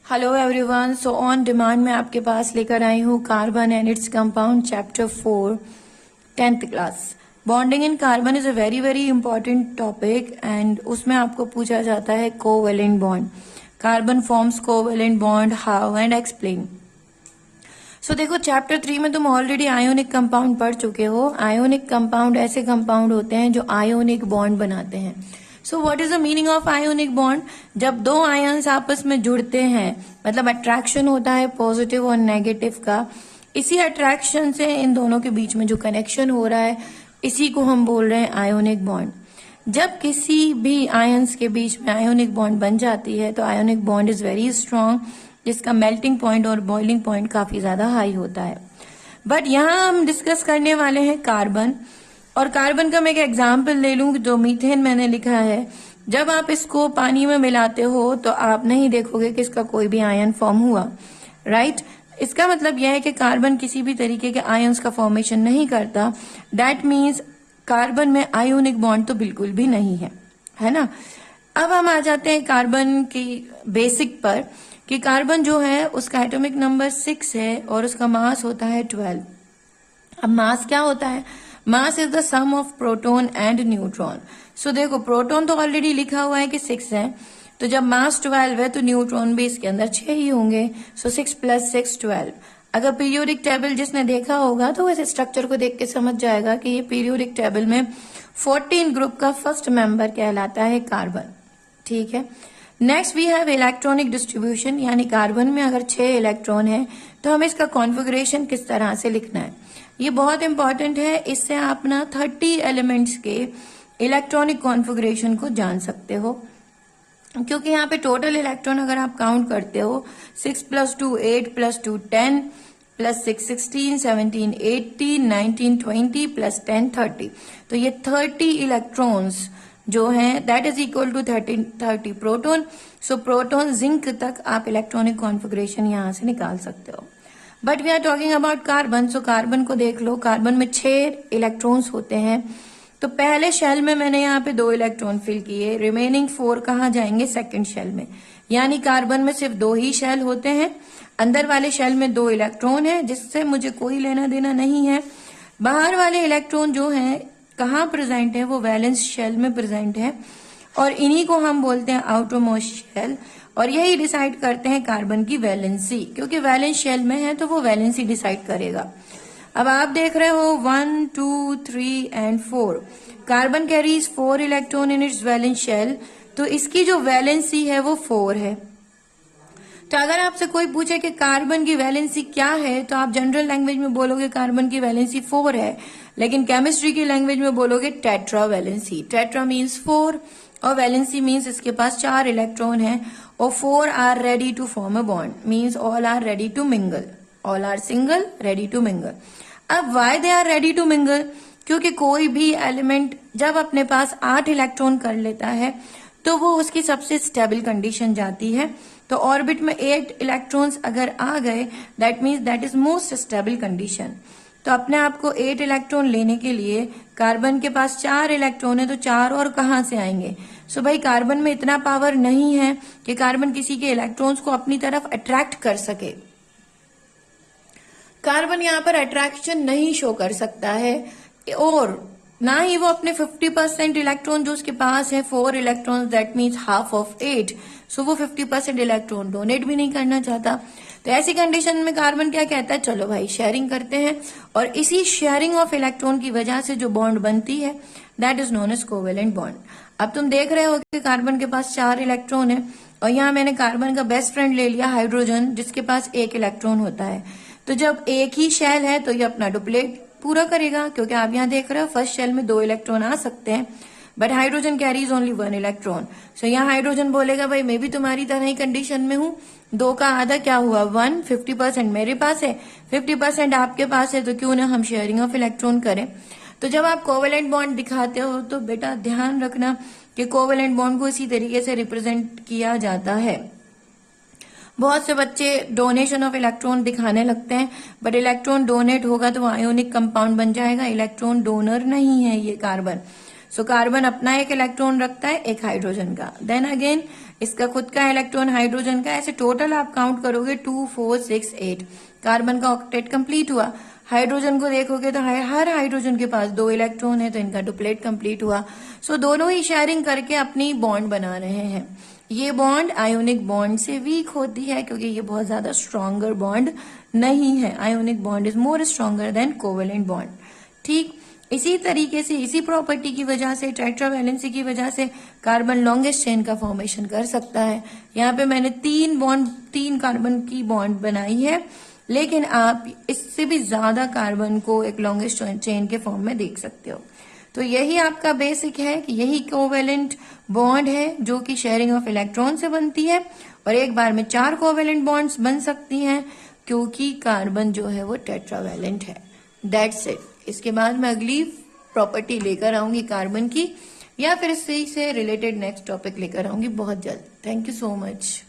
Hello everyone, so on demand में आपके पास लेकर आई हूँ carbon and its compound chapter 4 10th class. Bonding in carbon is a very very important topic and उसमें आपको पूछा जाता है covalent bond. Carbon forms covalent bond, how and explain. So देखो, चैप्टर 3 में तुम ऑलरेडी आयोनिक कंपाउंड पढ़ चुके हो। आयोनिक कंपाउंड ऐसे कंपाउंड होते हैं जो आयोनिक बॉन्ड बनाते हैं। So what is the meaning of ionic bond? जब दो आयन्स आपस में जुड़ते हैं, मतलब अट्रैक्शन होता है पॉजिटिव और नेगेटिव का, इसी अट्रैक्शन से इन दोनों के बीच में जो कनेक्शन हो रहा है, इसी को हम बोल रहे हैं आयोनिक बॉन्ड। जब किसी भी आयन्स के बीच में आयोनिक बॉन्ड बन जाती है तो ionic bond is very strong, जिसका मेल्टिंग पॉइंट और बॉइलिंग पॉइंट काफी ज्यादा हाई होता है। बट यहाँ हम डिस्कस करने वाले हैं कार्बन, और कार्बन का मैं एक एग्जाम्पल ले लूं, जो मीथेन मैंने लिखा है। जब आप इसको पानी में मिलाते हो तो आप नहीं देखोगे कि इसका कोई भी आयन फॉर्म हुआ, राइट? इसका मतलब यह है कि कार्बन किसी भी तरीके के आयन्स का फॉर्मेशन नहीं करता। दैट मीन्स कार्बन में आयोनिक बॉन्ड तो बिल्कुल भी नहीं है ना? अब हम आ जाते हैं कार्बन की बेसिक पर, कि कार्बन जो है उसका एटॉमिक नंबर 6 है और उसका मास होता है 12। अब मास क्या होता है? Mass is the sum of proton and neutron. So देखो, प्रोटॉन तो ऑलरेडी लिखा हुआ है कि 6 है, तो जब मास 12 है तो न्यूट्रॉन भी इसके अंदर 6 ही होंगे। सो 6 + 6 12। अगर पीरियोडिक टेबल जिसने देखा होगा तो वैसे स्ट्रक्चर को देख के समझ जाएगा कि ये पीरियोडिक टेबल में 14 ग्रुप का फर्स्ट मेंबर कहलाता है कार्बन। ठीक है। Next we have electronic distribution, यानी कार्बन में अगर 6 इलेक्ट्रॉन है तो हमें इसका कॉन्फ़िगरेशन किस तरह से लिखना है, ये बहुत इंपॉर्टेंट है। इससे आप ना 30 एलिमेंट्स के इलेक्ट्रॉनिक कॉन्फ़िगरेशन को जान सकते हो, क्योंकि यहाँ पे टोटल इलेक्ट्रॉन अगर आप काउंट करते हो 6 + 2 8 + 2 10 + 6 16 17 18 19 20 + 10 30, तो ये 30 इलेक्ट्रॉन्स जो हैं that is equal to 30 proton. So proton zinc तक आप इलेक्ट्रॉनिक कॉन्फ़िगरेशन यहां से निकाल सकते हो। But we are talking about carbon. So carbon को देख लो, कार्बन में 6 इलेक्ट्रॉन्स होते हैं। तो पहले शेल में मैंने यहाँ पे 2 इलेक्ट्रॉन फिल किए, रिमेनिंग 4 कहाँ जाएंगे? सेकंड शेल में। यानी कार्बन में सिर्फ 2 ही शेल होते हैं। अंदर वाले शेल में 2 इलेक्ट्रॉन है, जिससे मुझे कोई लेना देना नहीं है। बाहर वाले इलेक्ट्रॉन जो है कहाँ प्रेजेंट है? वो वैलेंस शेल में प्रेजेंट है, और इन्हीं को हम बोलते हैं आउटरमोस्ट शेल, और यही डिसाइड करते हैं कार्बन की वैलेंसी, क्योंकि वैलेंस शेल में है तो वो वैलेंसी डिसाइड करेगा। अब आप देख रहे हो 1 2 3 and 4, carbon carries 4 electron in its valence shell, तो इसकी जो वैलेंसी है वो 4 है। तो अगर आपसे कोई पूछे कि कार्बन की वैलेंसी क्या है, तो आप जनरल लैंग्वेज में बोलोगे कार्बन की वैलेंसी 4 है, लेकिन केमिस्ट्री की लैंग्वेज में बोलोगे टेट्रा वैलेंसी। टेट्रा मीन्स 4 और वैलेंसी मीन्स इसके पास 4 इलेक्ट्रॉन है, और 4 are ready to form a bond, means all are ready to mingle, all are single ready to mingle. अब why they are ready to mingle? क्योंकि कोई भी element जब अपने पास 8 इलेक्ट्रॉन कर लेता है तो वो उसकी सबसे स्टेबल कंडीशन जाती है। तो ऑर्बिट में 8 इलेक्ट्रॉन्स अगर आ गए, that means that is most stable condition. तो अपने आप को 8 इलेक्ट्रॉन लेने के लिए कार्बन के पास 4 इलेक्ट्रॉन है, तो 4 और कहां से आएंगे? सो भाई, कार्बन में इतना पावर नहीं है कि कार्बन किसी के इलेक्ट्रॉन्स को अपनी तरफ अट्रैक्ट कर सके। कार्बन यहाँ पर अट्रैक्शन नहीं शो कर सकता है, और ना ही वो अपने 50% इलेक्ट्रॉन जो उसके पास है 4 electron, that means half of 8, सो वो 50% इलेक्ट्रॉन डोनेट भी नहीं करना चाहता। तो ऐसी कंडीशन में कार्बन क्या कहता है? चलो भाई शेयरिंग करते हैं, और इसी शेयरिंग ऑफ इलेक्ट्रॉन की वजह से जो बॉन्ड बनती है that is known as covalent bond. अब तुम देख रहे हो कि कार्बन के पास 4 इलेक्ट्रॉन है, और यहाँ मैंने कार्बन का बेस्ट फ्रेंड ले लिया हाइड्रोजन, जिसके पास 1 इलेक्ट्रॉन होता है। तो जब एक ही शेल है तो ये अपना डुप्लेट पूरा करेगा, क्योंकि आप यहाँ देख रहे हो फर्स्ट शेल में 2 इलेक्ट्रॉन आ सकते हैं, but hydrogen carries only 1 electron. So यहाँ हाइड्रोजन बोलेगा भाई मैं भी तुम्हारी तरह ही कंडीशन में हूँ, 2 का आधा क्या हुआ? 1, 50% मेरे पास है, 50% आपके पास है, तो क्यों ना हम शेयरिंग ऑफ इलेक्ट्रॉन करें। तो जब आप कोवेलेंट बॉन्ड दिखाते हो तो बेटा ध्यान रखना कि कोवेलेंट बॉन्ड को इसी तरीके से रिप्रेजेंट किया जाता है। बहुत से बच्चे डोनेशन ऑफ इलेक्ट्रॉन दिखाने लगते हैं, बट इलेक्ट्रॉन डोनेट होगा तो आयोनिक कंपाउंड बन जाएगा, इलेक्ट्रॉन डोनर नहीं है ये कार्बन। सो कार्बन अपना एक इलेक्ट्रॉन रखता है एक हाइड्रोजन का। देन अगेन इसका खुद का इलेक्ट्रॉन हाइड्रोजन का, ऐसे टोटल आप काउंट करोगे 2, 4, 6, 8। कार्बन का ऑक्टेट कंप्लीट हुआ। हाइड्रोजन को देखोगे तो हर हाइड्रोजन के पास 2 इलेक्ट्रॉन है, तो इनका डुप्लेट कंप्लीट हुआ। सो दोनों ही शेयरिंग करके अपनी बॉन्ड बना रहे हैं। ये बॉन्ड आयोनिक बॉन्ड से वीक होती है क्योंकि ये बहुत ज्यादा स्ट्रॉन्गर बॉन्ड नहीं है। Ionic bond is more stronger than covalent bond. ठीक इसी तरीके से, इसी प्रॉपर्टी की वजह से, टेट्रावैलेंसी की वजह से कार्बन लॉन्गेस्ट चेन का फॉर्मेशन कर सकता है। यहाँ पे मैंने 3 कार्बन की बॉन्ड बनाई है, लेकिन आप इससे भी ज्यादा कार्बन को एक लॉन्गेस्ट चेन के फॉर्म में देख सकते हो। तो यही आपका बेसिक है कि यही कोवेलेंट बॉन्ड है जो कि शेयरिंग ऑफ इलेक्ट्रॉन से बनती है, और एक बार में 4 कोवेलेंट बॉन्ड्स बन सकती हैं क्योंकि कार्बन जो है वो टेट्रावैलेंट है। That's it. इसके बाद मैं अगली प्रॉपर्टी लेकर आऊंगी कार्बन की, या फिर इससे रिलेटेड नेक्स्ट टॉपिक लेकर आऊंगी बहुत जल्द। Thank you so much.